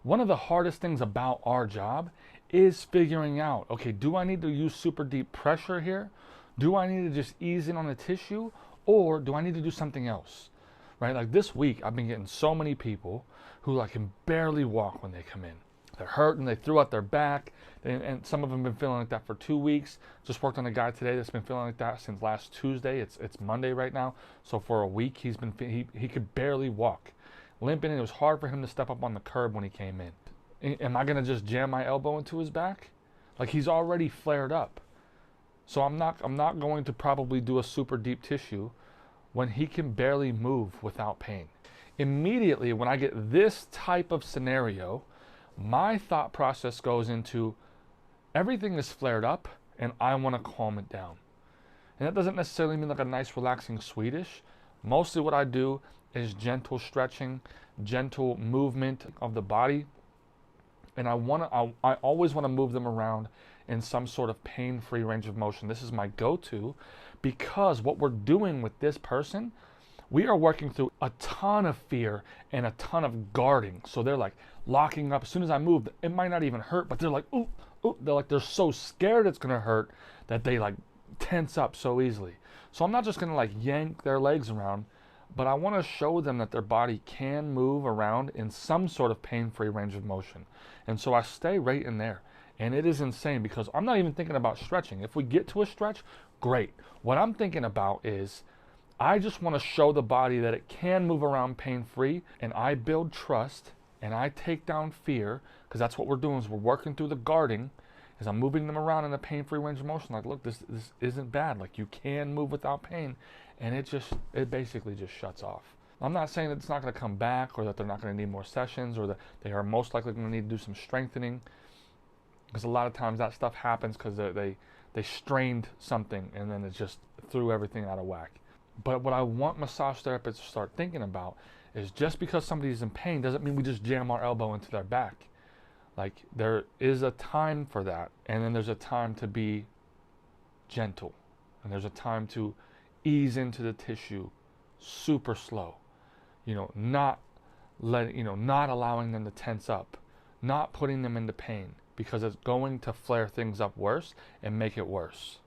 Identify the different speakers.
Speaker 1: One of the hardest things about our job is figuring out, okay, do I need to use super deep pressure here? Do I need to just ease in on the tissue? Or do I need to do something else? Right? Like this week, I've been getting so many people who like can barely walk when they come in. They're hurting, they threw out their back, and some of them have been feeling like that for 2 weeks. Just worked on a guy today that's been feeling like that since last Tuesday. It's Monday right now. So for a week, he could barely walk. Limping, and it was hard for him to step up on the curb when he came in. Am I going to just jam my elbow into his back? Like he's already flared up. So I'm not going to probably do a super deep tissue when he can barely move without pain. Immediately when I get this type of scenario, my thought process goes into everything is flared up and I want to calm it down. And that doesn't necessarily mean like a nice relaxing Swedish. Mostly what I do is gentle stretching, gentle movement of the body. And I always want to move them around in some sort of pain-free range of motion. This is my go-to because what we're doing with this person, we are working through a ton of fear and a ton of guarding. So they're like locking up. As soon as I move, it might not even hurt, but they're like, ooh, ooh. They're so scared it's gonna hurt that they like tense up so easily. So I'm not just gonna like yank their legs around, but I want to show them that their body can move around in some sort of pain-free range of motion. And so I stay right in there. And it is insane because I'm not even thinking about stretching. If we get to a stretch, great. What I'm thinking about is I just want to show the body that it can move around pain-free, and I build trust and I take down fear, because that's what we're doing is we're working through the guarding is I'm moving them around in a pain-free range of motion. Like, look, this isn't bad. Like, you can move without pain. And it basically just shuts off. I'm not saying that it's not going to come back or that they're not going to need more sessions or that they are most likely going to need to do some strengthening. Because a lot of times that stuff happens because they strained something and then it just threw everything out of whack. But what I want massage therapists to start thinking about is just because somebody's in pain doesn't mean we just jam our elbow into their back. Like, there is a time for that, and then there's a time to be gentle, and there's a time to ease into the tissue super slow. Not allowing them to tense up, not putting them into pain, because it's going to flare things up worse and make it worse.